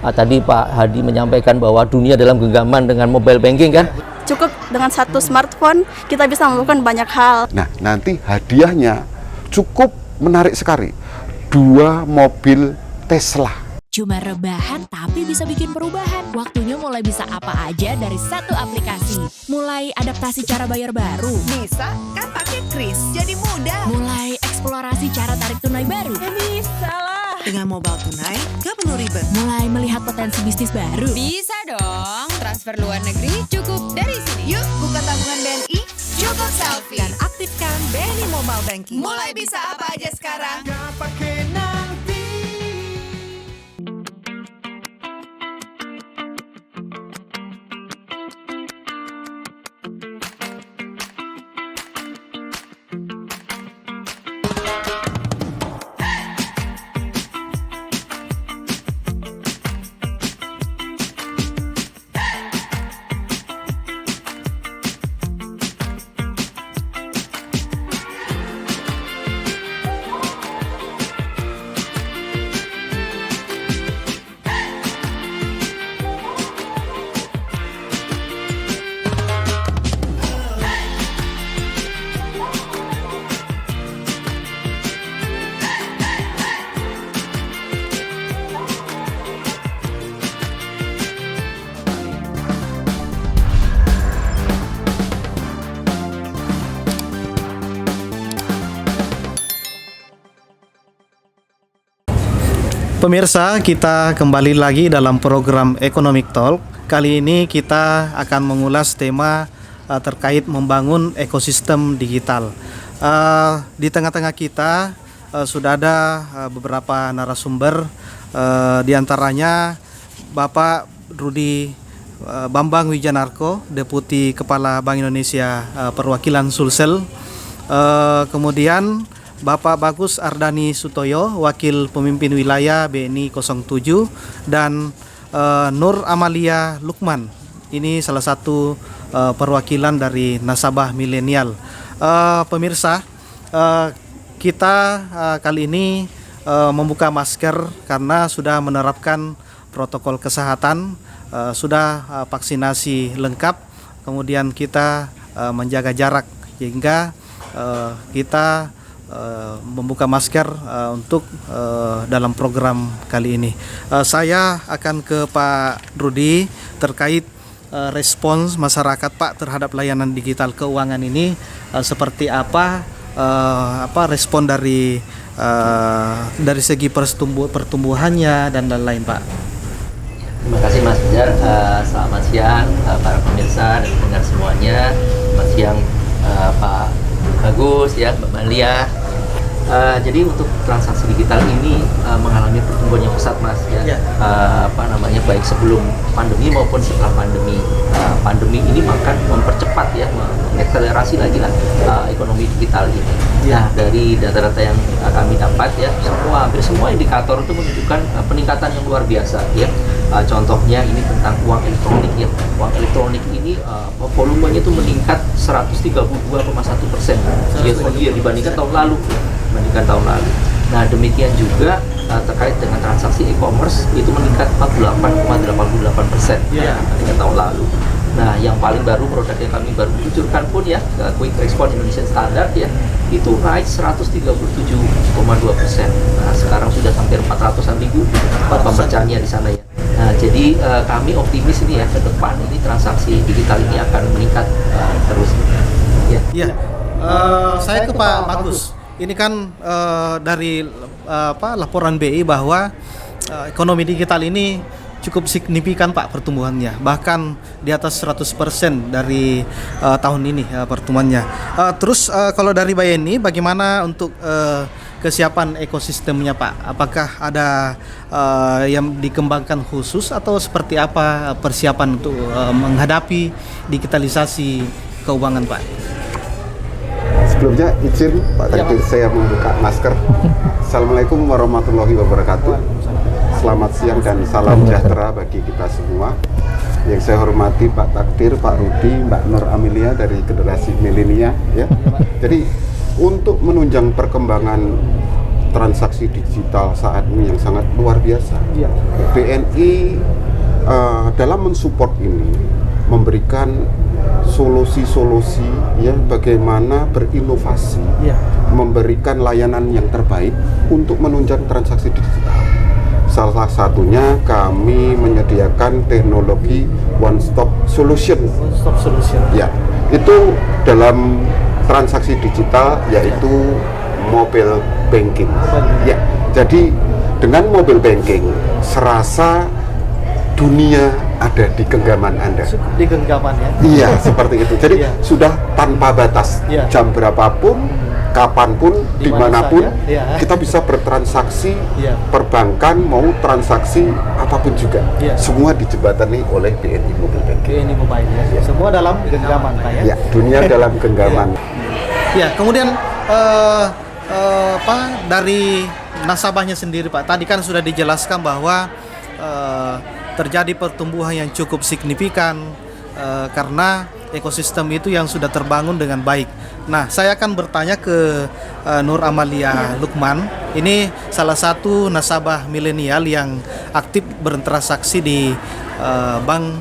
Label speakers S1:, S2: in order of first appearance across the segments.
S1: Tadi Pak Hadi menyampaikan bahwa dunia dalam genggaman dengan mobile banking kan.
S2: Cukup dengan satu smartphone kita bisa melakukan banyak hal.
S3: Nah, nanti hadiahnya cukup menarik sekali. 2 mobil Tesla.
S4: Cuma rebahan tapi bisa bikin perubahan. Waktunya mulai bisa apa aja dari satu aplikasi. Mulai adaptasi cara bayar baru.
S5: Bisa kan pakai Kris, jadi mudah.
S4: Mulai eksplorasi cara tarik tunai baru.
S5: Ya bisa lah. Dengan mobile tunai, gak perlu ribet.
S4: Mulai melihat potensi bisnis baru.
S6: Bisa dong, transfer luar negeri cukup dari sini.
S5: Yuk, buka tabungan BNI, cukup selfie. Dan aktifkan BNI Mobile Banking. Mulai bisa apa aja sekarang.
S7: Pemirsa, kita kembali lagi dalam program Economic Talk. Kali ini kita akan mengulas tema terkait membangun ekosistem digital. Di tengah-tengah kita sudah ada beberapa narasumber, di antaranya Bapak Rudi Bambang Wijanarko, Deputi Kepala Bank Indonesia Perwakilan Sulsel. Kemudian Bapak Bagus Ardani Sutoyo, Wakil Pemimpin Wilayah BNI 07, dan Nur Amalia Lukman. Ini salah satu perwakilan dari nasabah milenial. Pemirsa, kita kali ini membuka masker karena sudah menerapkan protokol kesehatan, sudah vaksinasi lengkap, kemudian kita menjaga jarak sehingga kita membuka masker untuk dalam program kali ini. Saya akan ke Pak Rudi terkait respons masyarakat Pak terhadap layanan digital keuangan ini, seperti apa respon dari segi pertumbuhannya dan lain-lain Pak.
S1: Terima kasih Mas Jar. Selamat siang para pemirsa dan pendengar semuanya. Selamat siang Pak Bagus ya, Mbak Malia. Jadi untuk transaksi digital ini mengalami pertumbuhan yang pesat Mas ya. Baik sebelum pandemi maupun setelah pandemi. Pandemi ini bahkan mempercepat ya, mengakselerasi lagi lah ekonomi digital ini. Nah, dari data-data yang kami dapat ya, hampir semua indikator itu menunjukkan peningkatan yang luar biasa ya. Contohnya ini tentang uang elektronik ya. Uang elektronik ini volumenya itu meningkat 132,1% year dibandingkan tahun lalu. Nah, demikian juga terkait dengan transaksi e-commerce itu meningkat 48,88% dibandingkan tahun lalu. Nah, yang paling baru produk yang kami baru luncurkan pun ya, Quick Response Indonesian Standard ya, itu naik 137,2%. Nah, sekarang sudah hampir 400-an ribu pembacaannya di sana ya. Nah, jadi kami optimis ini ya, ke depan ini transaksi digital ini akan meningkat terus.
S7: Saya ke Pak Bagus. Ini kan dari laporan BI bahwa ekonomi digital ini cukup signifikan Pak pertumbuhannya, bahkan di atas 100% dari tahun ini pertumbuhannya. Terus kalau dari BNI bagaimana untuk kesiapan ekosistemnya Pak? Apakah ada yang dikembangkan khusus atau seperti apa persiapan untuk menghadapi digitalisasi keuangan Pak?
S3: Sebelumnya izin Pak Takdir saya membuka masker. Assalamualaikum warahmatullahi wabarakatuh. Selamat siang dan salam sejahtera bagi kita semua. Yang saya hormati Pak Takdir, Pak Rudi, Mbak Nur Amelia dari generasi milenial ya. Jadi untuk menunjang perkembangan transaksi digital saat ini yang sangat luar biasa. BNI dalam mensupport ini memberikan solusi-solusi ya bagaimana berinovasi, memberikan layanan yang terbaik untuk menunjang transaksi digital. Salah satunya kami menyediakan teknologi one stop solution. Ya, itu dalam transaksi digital yaitu mobile banking. Ya, jadi dengan mobile banking serasa dunia ada di genggaman Anda.
S7: Di genggaman ya.
S3: Iya, seperti itu. Jadi sudah tanpa batas. Jam berapapun, kapanpun, dimanapun, kita bisa bertransaksi perbankan, mau transaksi apapun juga. Semua dijembatani oleh BNI Mobile Banking.
S7: BNI Mobile ya. Semua dalam genggaman Pak ya.
S3: Ya, dunia dalam genggaman.
S7: Ya, kemudian dari nasabahnya sendiri Pak, tadi kan sudah dijelaskan bahwa terjadi pertumbuhan yang cukup signifikan karena ekosistem itu yang sudah terbangun dengan baik. Nah, saya akan bertanya ke Nur Amalia Lukman. Ini salah satu nasabah milenial yang aktif bertransaksi di Bank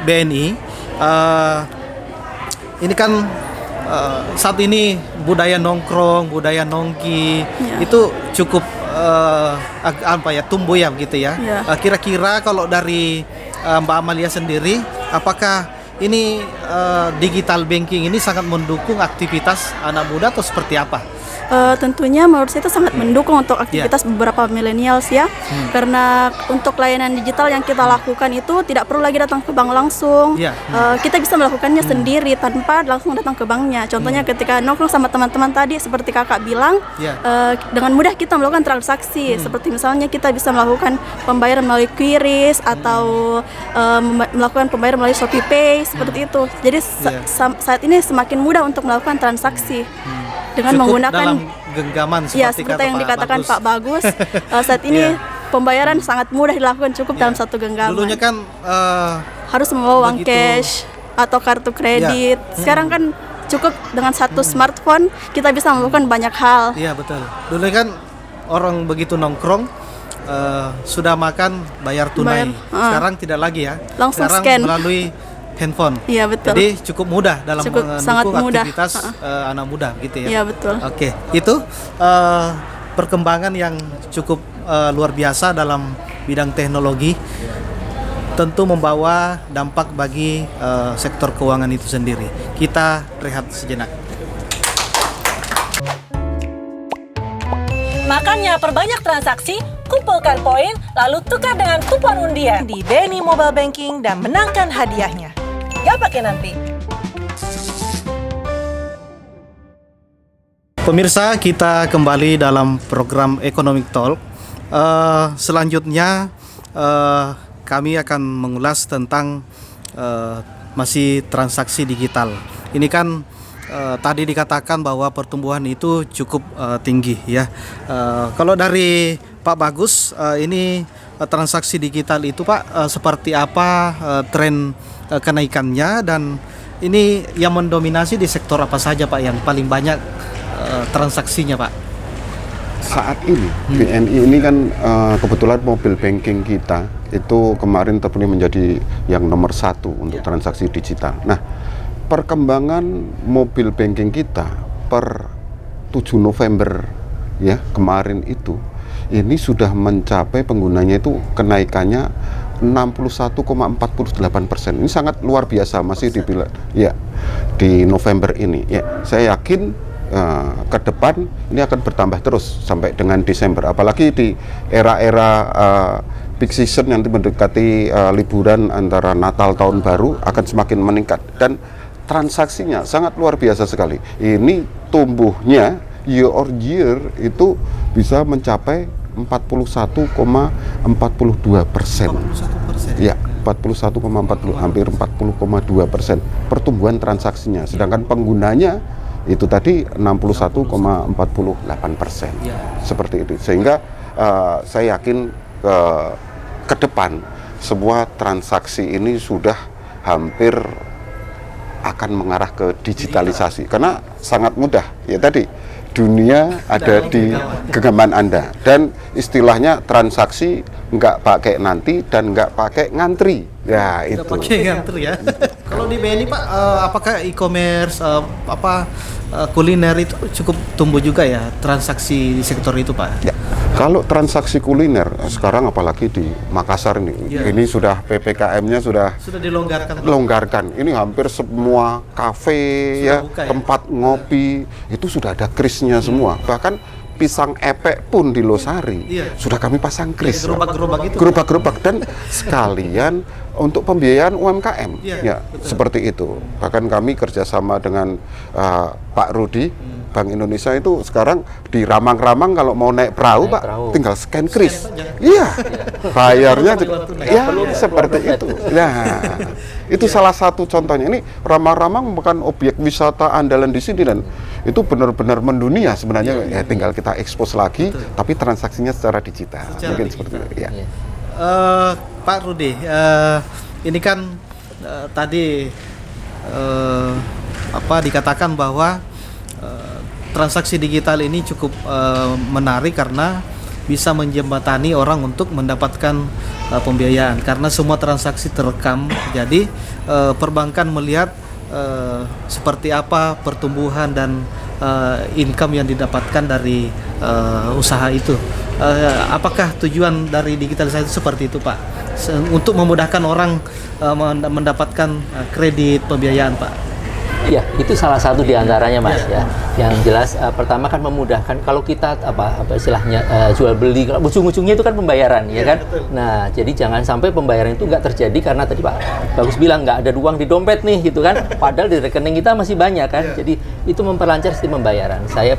S7: BNI. Ini kan saat ini budaya nongkrong, budaya nongki itu cukup tumbuh ya begitu ya. Kira-kira kalau dari Mbak Amalia sendiri, apakah ini digital banking ini sangat mendukung aktivitas anak muda atau seperti apa?
S2: Tentunya menurut saya itu sangat mendukung untuk aktivitas beberapa millennials ya, karena untuk layanan digital yang kita lakukan itu tidak perlu lagi datang ke bank langsung. Kita bisa melakukannya sendiri tanpa langsung datang ke banknya. Contohnya ketika nongkrong sama teman-teman tadi seperti kakak bilang, dengan mudah kita melakukan transaksi. Seperti misalnya kita bisa melakukan pembayaran melalui QRIS atau melakukan pembayaran melalui Shopee Pay seperti itu. Jadi saat ini semakin mudah untuk melakukan transaksi. Dengan
S7: cukup
S2: menggunakan
S7: dalam genggaman seperti
S2: yang dikatakan Pak Bagus. Saat ini pembayaran sangat mudah dilakukan cukup dalam satu genggaman.
S7: Dulunya kan
S2: harus membawa uang cash atau kartu kredit. Sekarang kan cukup dengan satu smartphone kita bisa melakukan banyak hal.
S7: Iya betul. Dulu kan orang begitu nongkrong sudah makan bayar tunai. Sekarang tidak lagi ya.
S2: Langsung
S7: sekarang
S2: scan
S7: melalui handphone.
S2: Iya betul.
S7: Jadi cukup mudah dalam mendukung aktivitas anak muda gitu ya.
S2: Iya betul.
S7: Oke, itu perkembangan yang cukup luar biasa dalam bidang teknologi, tentu membawa dampak bagi sektor keuangan itu sendiri. Kita rehat sejenak.
S8: Makanya perbanyak transaksi, kumpulkan poin, lalu tukar dengan kupon undian di BNI Mobile Banking dan menangkan hadiahnya. Gak pakai nanti.
S7: Pemirsa, kita kembali dalam program Economic Talk. Selanjutnya kami akan mengulas tentang masih transaksi digital. Ini kan tadi dikatakan bahwa pertumbuhan itu cukup tinggi ya. Kalau dari Pak Bagus, ini transaksi digital itu Pak seperti apa tren kenaikannya, dan ini yang mendominasi di sektor apa saja Pak yang paling banyak transaksinya Pak?
S3: Saat ini BNI ini kan kebetulan mobile banking kita itu kemarin terpilih menjadi yang nomor 1 untuk transaksi digital. Nah, perkembangan mobile banking kita per 7 November ya kemarin itu ini sudah mencapai penggunanya itu kenaikannya 61,48%. Ini sangat luar biasa, masih dibilang ya di November ini. Ya, saya yakin ke depan ini akan bertambah terus sampai dengan Desember. Apalagi di era-era peak season yang mendekati liburan antara Natal tahun baru akan semakin meningkat, dan transaksinya sangat luar biasa sekali. Ini tumbuhnya year on year itu bisa mencapai 41,42%. Ya, 41,40, hampir 40,2% pertumbuhan transaksinya. Sedangkan penggunanya itu tadi 61,48%. Seperti itu. Sehingga saya yakin ke depan semua transaksi ini sudah hampir akan mengarah ke digitalisasi, karena sangat mudah ya tadi dunia ada di genggaman Anda, dan istilahnya transaksi nggak pakai nanti dan nggak pakai ngantri. Ya itu.
S7: Nggak pakai ngantri ya. Kalau di BNI Pak, apakah e-commerce, kuliner itu cukup tumbuh juga ya transaksi di sektor itu Pak?
S3: Ya. Kalau transaksi kuliner sekarang apalagi di Makassar ini sudah PPKM-nya sudah dilonggarkan. Ini hampir semua kafe ya, tempat ngopi itu sudah ada krisnya semua. Bahkan pisang epek pun di Losari sudah kami pasang kris. Gerobak-gerobak dan sekalian untuk pembiayaan UMKM seperti itu. Bahkan kami kerjasama dengan Pak Rudi Bank Indonesia itu sekarang di Ramang-Ramang kalau mau naik perahu Pak tinggal scan kris. Iya. Bayarnya seperti itu. Nah, itu salah satu contohnya. Ini Ramang-Ramang bukan objek wisata andalan di sini dan itu benar-benar mendunia sebenarnya. Ya tinggal kita expose lagi tapi transaksinya secara digital. Mungkin seperti itu ya.
S7: Pak Rudi, ini kan tadi dikatakan bahwa transaksi digital ini cukup menarik karena bisa menjembatani orang untuk mendapatkan pembiayaan karena semua transaksi terekam. Jadi perbankan melihat seperti apa pertumbuhan dan income yang didapatkan dari usaha itu. Apakah tujuan dari digitalisasi seperti itu Pak? Untuk memudahkan orang mendapatkan kredit pembiayaan Pak?
S1: Iya, itu salah satu diantaranya Mas ya. Yang jelas pertama kan memudahkan kalau kita apa istilahnya jual beli, kalau ujung-ujungnya itu kan pembayaran ya kan.
S7: Betul.
S1: Nah jadi jangan sampai pembayaran itu nggak terjadi karena tadi Pak Bagus bilang nggak ada uang di dompet nih gitu kan. Padahal di rekening kita masih banyak kan. Jadi itu memperlancar sistem pembayaran. Saya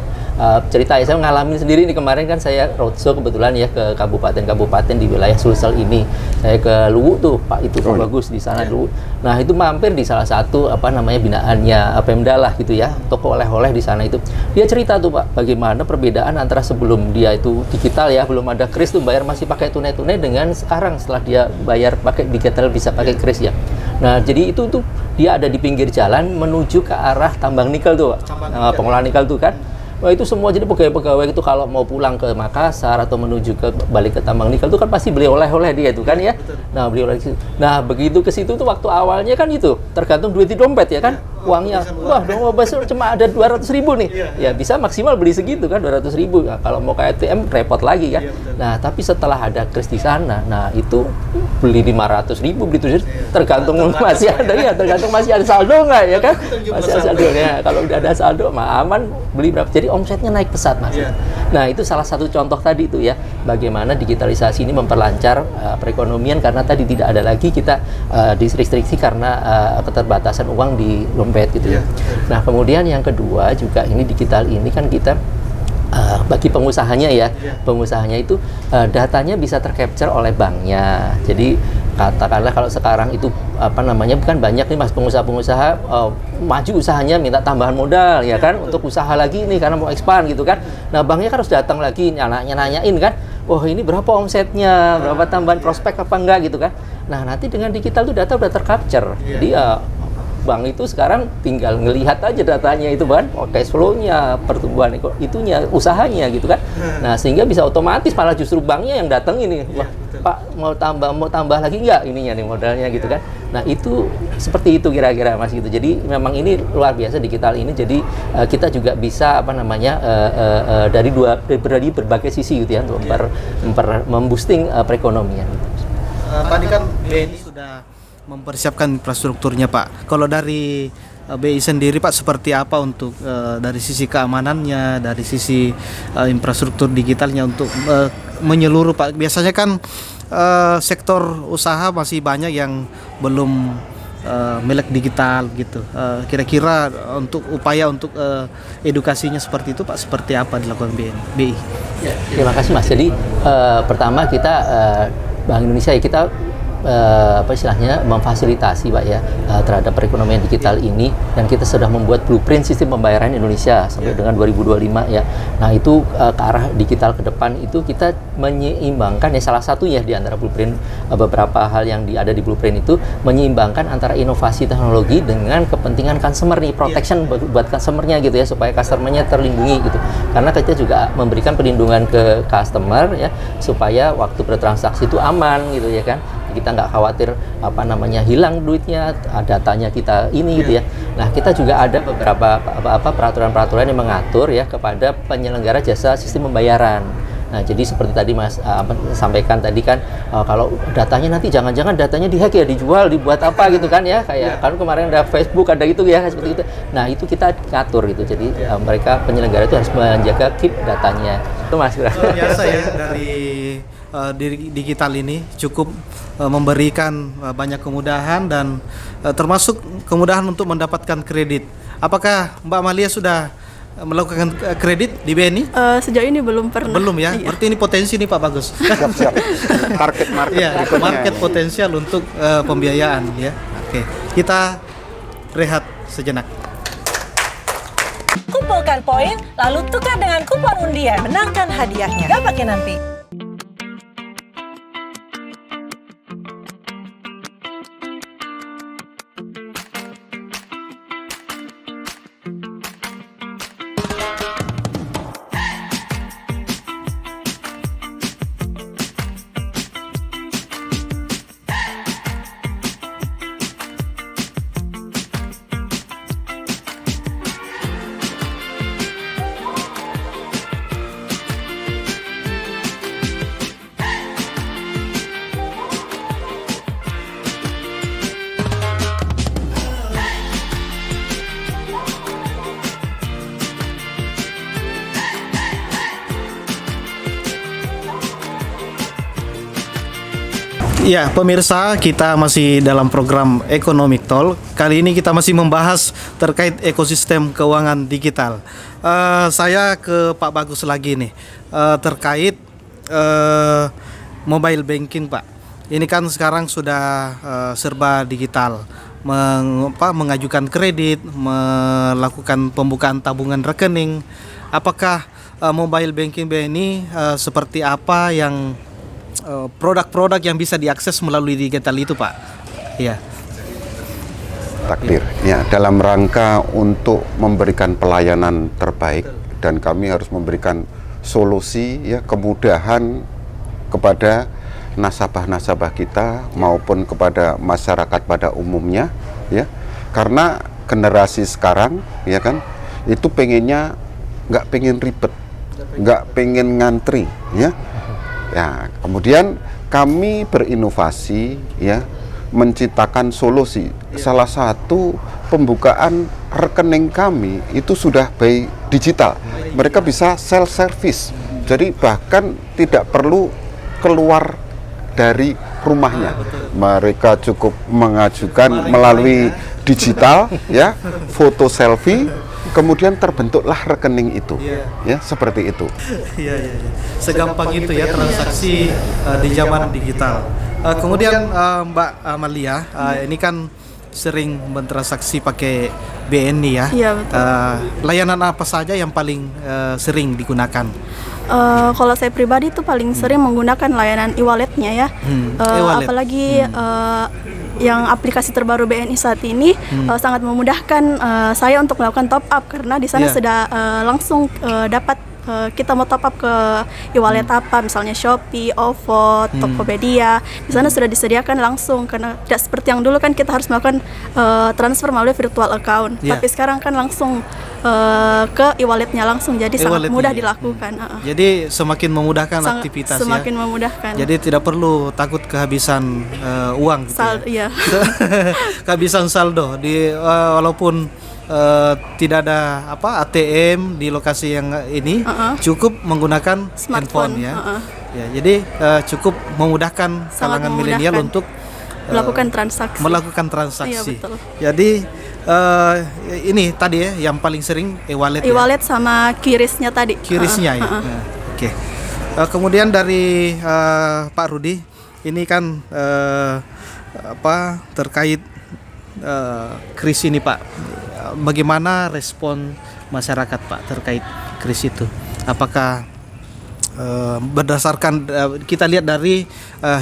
S1: cerita ya, saya ngalamin sendiri nih kemarin kan saya roadshow kebetulan ya ke kabupaten-kabupaten di wilayah Sulsel ini. Saya ke Luwu tuh Pak itu Pak Bagus di sana dulu. Nah itu mampir di salah satu binaannya Pemda lah gitu ya, toko oleh-oleh di sana itu. Dia cerita tuh Pak, bagaimana perbedaan antara sebelum dia itu digital ya, belum ada kris tuh bayar masih pakai tunai-tunai dengan sekarang setelah dia bayar pakai digital bisa pakai kris ya. Nah jadi itu tuh dia ada di pinggir jalan menuju ke arah tambang nikel tuh Pak. Pengolahan nikel tuh kan. Wah itu semua jadi pegawai-pegawai itu kalau mau pulang ke Makassar atau menuju ke balik ke tambang nikel itu kan pasti beli oleh-oleh dia itu kan ya. Nah beli oleh situ. Nah begitu ke situ tuh waktu awalnya kan itu tergantung duit di dompet ya kan. Uangnya wah dong cuma ada 200.000 nih. Ya bisa maksimal beli segitu kan 200.000. Nah, kalau mau ke ATM repot lagi kan. Nah tapi setelah ada kris di sana, nah itu beli 500.000 beli 700.000 tergantung masih ada ya, tergantung masih ada saldo nggak ya kan. Masih ada saldo ya. Kalau udah ada saldo mah aman beli berapa. Jadi omsetnya naik pesat Mas. Nah itu salah satu contoh tadi itu ya, bagaimana digitalisasi ini memperlancar perekonomian karena tadi tidak ada lagi kita direstriksi karena keterbatasan uang di dompet gitu ya. Nah kemudian yang kedua juga ini digital ini kan kita bagi pengusahanya ya, pengusahanya itu datanya bisa tercapture oleh banknya. Jadi katakanlah kalau sekarang itu bukan banyak nih Mas pengusaha-pengusaha maju usahanya minta tambahan modal ya kan untuk usaha lagi nih karena mau expand gitu kan. Nah banknya kan harus datang lagi nanyain kan, oh ini berapa omsetnya, berapa tambahan prospek apa enggak gitu kan. Nah nanti dengan digital tuh data udah tercapture. Jadi bank itu sekarang tinggal ngelihat aja datanya itu kan, cash flow-nya, pertumbuhan itunya, usahanya gitu kan. Nah, sehingga bisa otomatis malah justru banknya yang datang ini. Wah, Pak mau tambah lagi nggak ininya nih modalnya gitu kan. Nah, itu seperti itu kira-kira Mas gitu. Jadi memang ini luar biasa digital ini. Jadi kita juga bisa dari berbagai sisi gitu ya untuk memboosting perekonomian gitu.
S7: Tadi kan BNI sudah mempersiapkan infrastrukturnya Pak. Kalau dari BI sendiri Pak seperti apa untuk dari sisi keamanannya, dari sisi infrastruktur digitalnya untuk menyeluruh Pak? Biasanya kan sektor usaha masih banyak yang belum melek digital gitu. Kira-kira untuk upaya untuk edukasinya seperti itu Pak, seperti apa dilakukan BI?
S1: Terima kasih Mas. Jadi pertama kita Bank Indonesia kita apa istilahnya memfasilitasi Pak ya terhadap perekonomian digital ini, dan kita sudah membuat blueprint sistem pembayaran Indonesia sampai dengan 2025 ya. Nah itu ke arah digital ke depan itu kita menyeimbangkan ya, salah satu ya di antara blueprint, beberapa hal yang ada di blueprint itu menyeimbangkan antara inovasi teknologi dengan kepentingan customer nih, protection buat customernya gitu ya, supaya customernya terlindungi gitu. Karena kita juga memberikan perlindungan ke customer ya, supaya waktu bertransaksi itu aman gitu ya kan. Kita nggak khawatir apa namanya hilang duitnya, datanya kita ini gitu ya. Nah kita juga ada beberapa peraturan-peraturan yang mengatur ya kepada penyelenggara jasa sistem pembayaran. Nah jadi seperti tadi Mas sampaikan tadi kan, kalau datanya nanti jangan-jangan datanya dihack ya, dijual, dibuat apa gitu kan ya, kayak kan kemarin ada Facebook ada gitu ya seperti itu. Nah itu kita ngatur gitu. Jadi mereka penyelenggara itu harus menjaga keep datanya. Itu Mas.
S7: Biasa ya dari digital ini cukup memberikan banyak kemudahan dan termasuk kemudahan untuk mendapatkan kredit. Apakah Mbak Malia sudah melakukan kredit di BNI?
S2: Sejauh ini belum pernah.
S7: Belum ya? Iya. Berarti ini potensi nih Pak Bagus.
S3: Siap. Target market.
S7: Ya, market potensial untuk pembiayaan ya. Oke, kita rehat sejenak.
S8: Kumpulkan poin, lalu tukar dengan kupon undian. Menangkan hadiahnya. Dapatnya nanti.
S7: Ya, pemirsa, kita masih dalam program Economic Talk. Kali ini kita masih membahas terkait ekosistem keuangan digital. Saya ke Pak Bagus lagi nih, terkait mobile banking Pak. Ini kan sekarang sudah serba digital, mengajukan kredit, melakukan pembukaan tabungan rekening. Apakah mobile banking BNI seperti apa yang produk-produk yang bisa diakses melalui digital itu Pak? Iya.
S3: Takdir. Ya, dalam rangka untuk memberikan pelayanan terbaik, dan kami harus memberikan solusi ya, kemudahan kepada nasabah-nasabah kita maupun kepada masyarakat pada umumnya ya. Karena generasi sekarang ya kan itu pengennya nggak pengen ribet, nggak pengen ngantri ya. Ya, kemudian kami berinovasi ya, menciptakan solusi. Salah satu pembukaan rekening kami itu sudah by digital. Mereka bisa self service. Jadi bahkan tidak perlu keluar dari rumahnya. Mereka cukup mengajukan melalui digital ya, foto selfie, kemudian terbentuklah rekening itu, ya seperti itu.
S7: Iya. Segampang itu ya transaksi di zaman digital. Kemudian Mbak Amalia, ini kan sering bertransaksi pakai BNI ya.
S2: Iya betul.
S7: Layanan apa saja yang paling sering digunakan?
S2: Kalau saya pribadi tuh paling sering menggunakan layanan e-walletnya ya. E-wallet. Apalagi yang aplikasi terbaru BNI saat ini sangat memudahkan saya untuk melakukan top up, karena di sana sudah langsung dapat kita mau top up ke e-wallet apa, misalnya Shopee, OVO, Tokopedia, di sana sudah disediakan langsung, karena tidak seperti yang dulu kan kita harus melakukan transfer melalui virtual account, tapi sekarang kan langsung ke e-walletnya langsung, jadi sangat mudah dilakukan.
S7: Jadi semakin memudahkan aktivitas
S2: semakin memudahkan.
S7: Jadi tidak perlu takut kehabisan uang gitu
S2: iya.
S7: Kehabisan saldo di walaupun tidak ada ATM di lokasi yang ini, cukup menggunakan handphone ya. Ya, jadi cukup memudahkan kalangan milenial untuk
S2: melakukan transaksi.
S7: Iya, betul. Jadi ini tadi ya yang paling sering e-wallet.
S2: E-wallet sama QRIS-nya tadi.
S7: QRIS-nya ya. Oke. Kemudian dari Pak Rudi, ini kan terkait kris ini Pak. Bagaimana respon masyarakat Pak terkait kris itu? Apakah berdasarkan kita lihat dari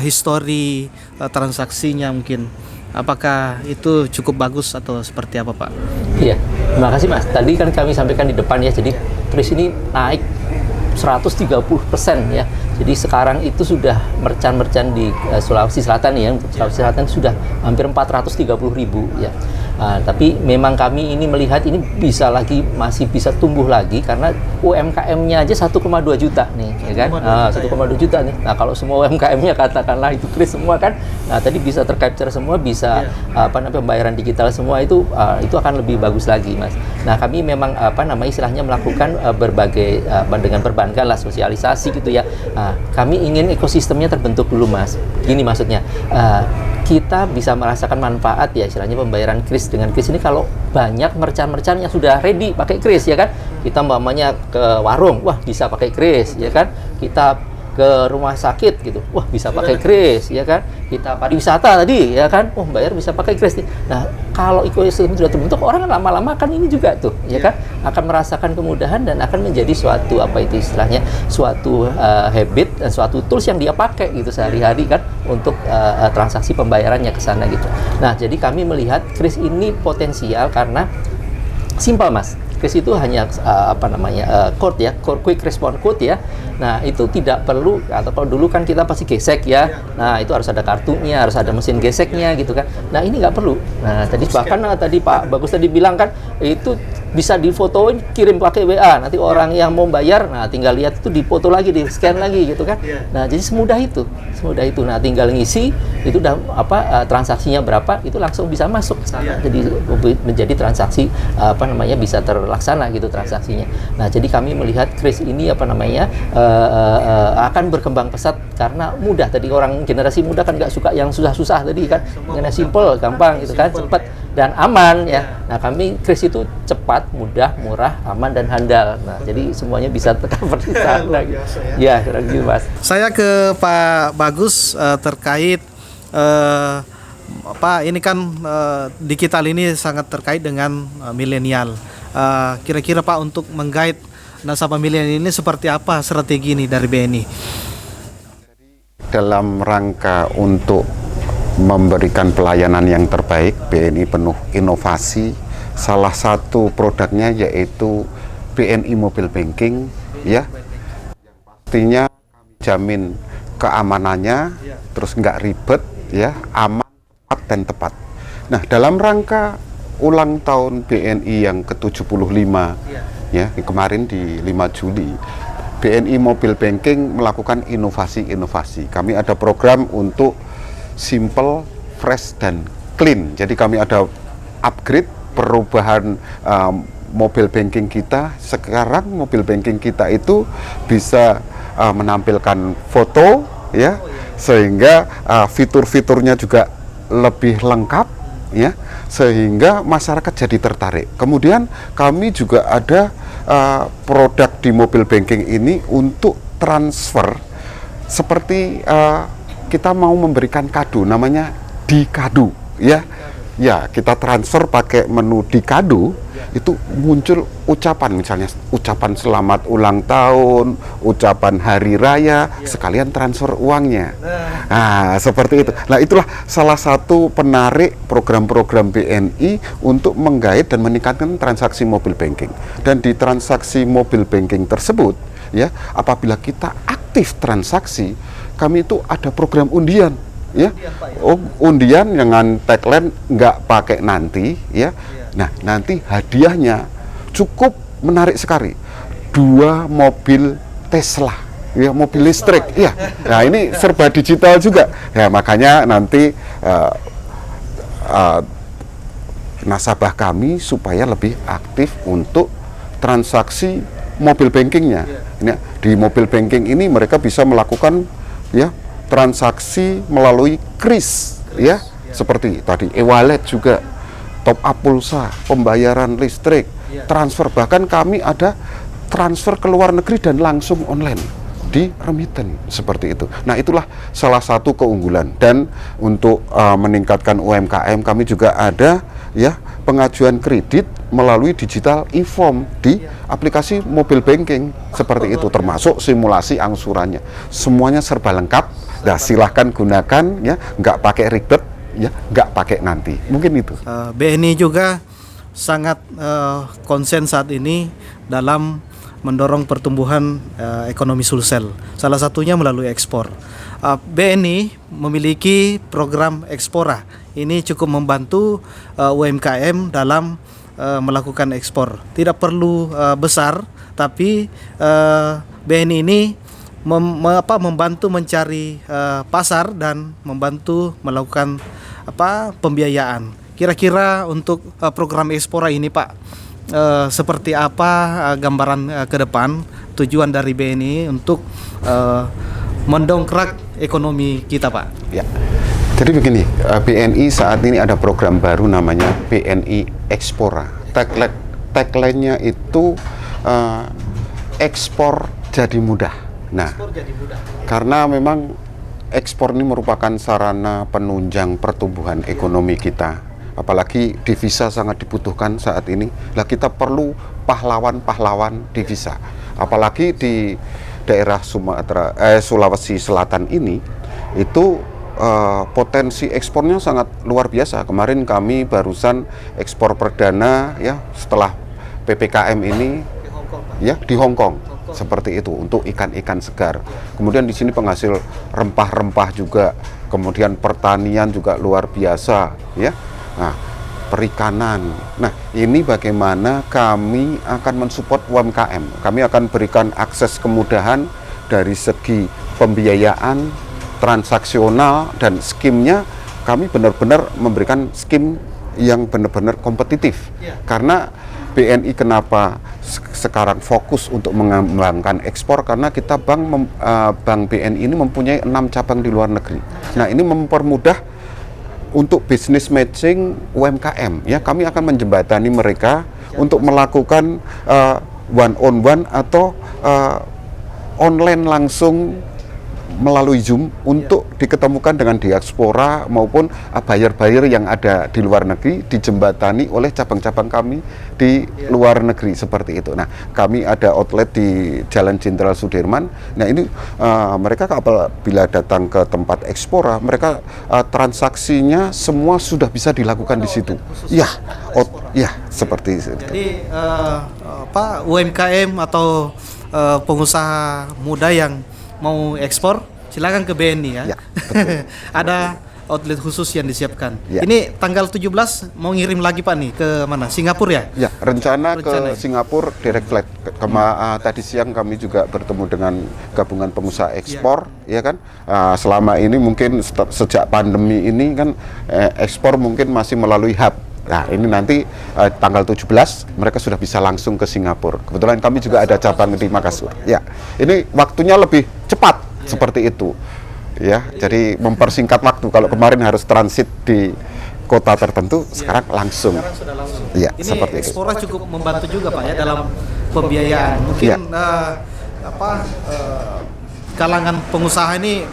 S7: histori transaksinya mungkin, apakah itu cukup bagus atau seperti apa Pak?
S1: Iya, terima kasih Mas. Tadi kan kami sampaikan di depan ya, jadi kris ini naik 130% ya. Jadi sekarang itu sudah merchant-merchant di Sulawesi Selatan ya, untuk Sulawesi Selatan sudah hampir 430.000 ya. Tapi memang kami ini melihat ini masih bisa tumbuh lagi karena UMKM-nya aja 1,2 juta nih, ya kan? 1,2 juta nih. Nah, kalau semua UMKM-nya katakanlah itu kris semua kan, nah tadi bisa tercapture semua, bisa pembayaran digital semua itu akan lebih bagus lagi, Mas. Nah, kami memang istilahnya melakukan berbagai dengan perbankan lah, sosialisasi gitu ya. Kami ingin ekosistemnya terbentuk dulu, Mas. Gini maksudnya, kita bisa merasakan manfaat ya istilahnya pembayaran kris dengan kris ini kalau banyak merchant-merchant yang sudah ready pakai kris ya kan. Kita umpamanya ke warung, wah bisa pakai kris ya kan. Kita ke rumah sakit gitu, wah bisa pakai kris ya kan. Kita pariwisata tadi ya kan, bayar bisa pakai kris. Nah, kalau ekosistem sudah terbentuk, orang kan lama-lama kan ini juga tuh ya kan akan merasakan kemudahan dan akan menjadi suatu suatu habit dan suatu tools yang dia pakai gitu sehari-hari kan untuk transaksi pembayarannya ke sana gitu. Nah, jadi kami melihat kris ini potensial karena simpel, Mas. Kris itu hanya code ya, quick response code ya. Nah, itu tidak perlu, atau kalau dulu kan kita pasti gesek ya. Nah, itu harus ada kartunya, harus ada mesin geseknya gitu kan. Nah, ini nggak perlu. Nah, bahkan tadi Pak Bagus tadi bilang kan, itu bisa difotoin, kirim pakai WA. Nanti orang yang mau bayar, nah tinggal lihat itu difoto lagi, di scan lagi gitu kan. Nah, jadi semudah itu. Nah, tinggal ngisi, itu udah transaksinya berapa, itu langsung bisa masuk ke sana. Jadi menjadi transaksi bisa terlaksana gitu transaksinya. Nah, jadi kami melihat kris ini akan berkembang pesat karena mudah. Tadi orang generasi muda kan nggak suka yang susah-susah tadi kan, yang simple, gampang gitu kan, cepat dan aman ya. Nah, kami kris itu cepat, mudah, murah, aman dan handal. Nah, jadi semuanya bisa tercover di sana. Ya, kurang gitu, Mas.
S7: Saya ke Pak Bagus terkait ini kan digital ini sangat terkait dengan milenial. Kira-kira Pak untuk menggait nasabah milenial ini seperti apa strategi ini dari BNI?
S3: Dalam rangka untuk memberikan pelayanan yang terbaik, BNI penuh inovasi. Salah satu produknya yaitu BNI Mobile Banking ya. Pastinya kami jamin keamanannya, terus nggak ribet ya, aman, cepat dan tepat. Nah, dalam rangka ulang tahun BNI yang ke-75 ya, kemarin di 5 Juli BNI Mobile Banking melakukan inovasi-inovasi. Kami ada program untuk simple, fresh dan clean. Jadi kami ada upgrade, perubahan mobile banking kita. Sekarang mobile banking kita itu bisa menampilkan foto ya, sehingga fitur-fiturnya juga lebih lengkap ya, sehingga masyarakat jadi tertarik. Kemudian kami juga ada produk di mobile banking ini untuk transfer, seperti kita mau memberikan kado, namanya Dikado ya. Ya, kita transfer pakai menu Dikado, itu muncul ucapan, misalnya ucapan selamat ulang tahun, ucapan hari raya, sekalian transfer uangnya. Nah, seperti itu. Nah, itulah salah satu penarik program-program BNI untuk menggait dan meningkatkan transaksi mobile banking. Dan di transaksi mobile banking tersebut, ya, apabila kita aktif transaksi, kami itu ada program undian. Ya, undian dengan tagline nggak pakai nanti ya. Nah, nanti hadiahnya cukup menarik sekali, 2 mobil Tesla ya, mobil listrik ya. Nah, ini serba digital juga ya, makanya nanti nasabah kami supaya lebih aktif untuk transaksi mobil bankingnya. Ini, di mobil banking ini mereka bisa melakukan ya transaksi melalui kris ya, seperti tadi e-wallet juga, top up pulsa, pembayaran listrik, transfer, bahkan kami ada transfer ke luar negeri dan langsung online di remiten seperti itu. Nah, itulah salah satu keunggulan. Dan untuk meningkatkan UMKM, kami juga ada ya pengajuan kredit melalui digital e-form di aplikasi mobile banking seperti itu, termasuk simulasi angsurannya. Semuanya serba lengkap. Nah, silahkan gunakan ya, nggak pakai ribet ya, nggak pakai nanti. Mungkin itu.
S7: BNI juga sangat konsen saat ini dalam mendorong pertumbuhan ekonomi Sulsel. Salah satunya melalui ekspor. BNI memiliki program Ekspora. Ini cukup membantu UMKM dalam melakukan ekspor. Tidak perlu besar, tapi BNI ini membantu mencari pasar dan membantu melakukan pembiayaan. Kira-kira untuk program Ekspora ini, Pak, seperti apa gambaran ke depan tujuan dari BNI untuk mendongkrak ekonomi kita, Pak?
S3: Ya. Jadi begini, BNI saat ini ada program baru namanya BNI Ekspora. Tagline-nya itu ekspor jadi mudah. Nah, karena memang ekspor ini merupakan sarana penunjang pertumbuhan ekonomi kita. Apalagi devisa sangat dibutuhkan saat ini. Lah, kita perlu pahlawan-pahlawan devisa. Apalagi di daerah Sulawesi Selatan ini, itu potensi ekspornya sangat luar biasa. Kemarin kami barusan ekspor perdana ya setelah PPKM ini ya di Hong Kong. Seperti itu untuk ikan-ikan segar. Kemudian di sini penghasil rempah-rempah juga. Kemudian pertanian juga luar biasa ya. Nah, perikanan. Nah, ini bagaimana kami akan mensupport UMKM. Kami akan berikan akses kemudahan dari segi pembiayaan, transaksional, dan skimnya kami benar-benar memberikan skim yang benar-benar kompetitif. Karena BNI kenapa sekarang fokus untuk mengembangkan ekspor, karena kita Bank BNI ini mempunyai 6 cabang di luar negeri. Nah, ini mempermudah untuk business matching UMKM ya. Kami akan menjembatani mereka untuk melakukan one on one atau online langsung melalui Zoom untuk diketemukan dengan diaspora maupun buyer-buyer yang ada di luar negeri, dijembatani oleh cabang-cabang kami di luar negeri seperti itu. Nah, kami ada outlet di Jalan Jenderal Sudirman. Nah, ini mereka apabila datang ke tempat Ekspora, mereka transaksinya semua sudah bisa dilakukan di situ. Ya, seperti itu. Jadi
S7: UMKM atau pengusaha muda yang mau ekspor, silakan ke BNI ya. Ada outlet khusus yang disiapkan. Ya. Ini tanggal 17 mau ngirim lagi, Pak, nih ke mana? Singapura ya?
S3: Ya, rencana ke Singapura direct flight. Tadi siang kami juga bertemu dengan gabungan pengusaha ekspor, ya kan? Selama ini mungkin sejak pandemi ini kan ekspor mungkin masih melalui hub. Nah, ini nanti tanggal 17 mereka sudah bisa langsung ke Singapura. Kebetulan kami juga ada cabang di Makassar. Ya, ini waktunya lebih cepat seperti itu. Ya, jadi mempersingkat waktu. Kalau kemarin harus transit di kota tertentu, sekarang langsung.
S7: Sekarang sudah langsung.
S3: Ya,
S7: ini
S3: seperti itu.
S7: Ekspora cukup membantu juga, Pak, ya, dalam pembiayaan. Mungkin kalangan pengusaha ini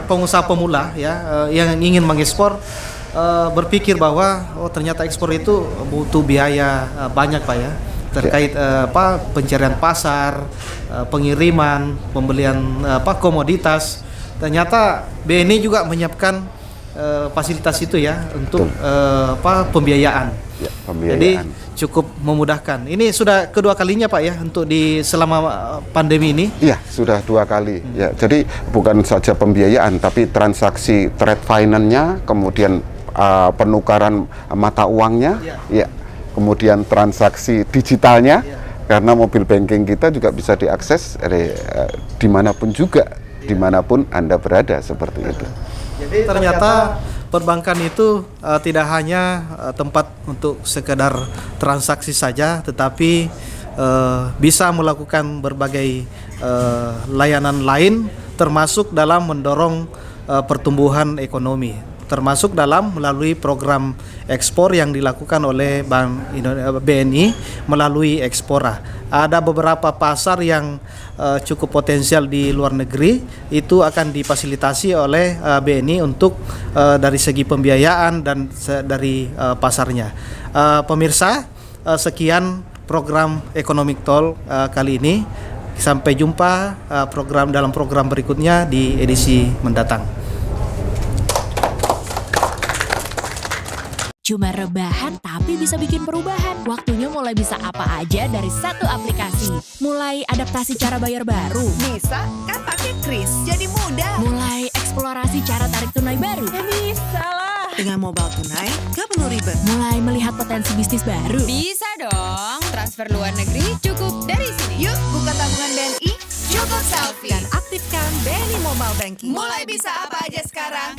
S7: pengusaha pemula ya yang ingin mengekspor berpikir bahwa ternyata ekspor itu butuh biaya banyak, Pak, ya, terkait pencarian pasar, pengiriman, pembelian komoditas. Ternyata BNI juga menyiapkan fasilitas itu ya untuk pembiayaan.
S3: Ya, pembiayaan.
S7: Jadi cukup memudahkan. Ini sudah kedua kalinya, Pak, ya, untuk selama pandemi ini.
S3: Iya, sudah 2 kali. Ya, jadi bukan saja pembiayaan, tapi transaksi trade finance-nya, kemudian penukaran mata uangnya, ya, kemudian transaksi digitalnya, karena mobile banking kita juga bisa diakses dimanapun juga, dimanapun Anda berada seperti itu.
S7: Jadi ternyata perbankan itu tidak hanya tempat untuk sekedar transaksi saja, tetapi bisa melakukan berbagai layanan lain, termasuk dalam mendorong pertumbuhan ekonomi, termasuk dalam melalui program ekspor yang dilakukan oleh BNI melalui Ekspora. Ada beberapa pasar yang cukup potensial di luar negeri, itu akan difasilitasi oleh BNI untuk dari segi pembiayaan dan dari pasarnya. Pemirsa, sekian program Economic Talk kali ini. Sampai jumpa dalam program berikutnya di edisi mendatang.
S4: Cuma rebahan tapi bisa bikin perubahan. Waktunya mulai bisa apa aja dari satu aplikasi. Mulai adaptasi cara bayar baru.
S5: Bisa kan pakai Kris, jadi mudah.
S4: Mulai eksplorasi cara tarik tunai baru.
S5: Ya bisa lah. Dengan mobile tunai, gak perlu ribet.
S4: Mulai melihat potensi bisnis baru.
S6: Bisa dong, transfer luar negeri cukup dari sini.
S5: Yuk buka tabungan BNI, cukup selfie. Dan aktifkan BNI Mobile Banking. Mulai bisa apa aja sekarang.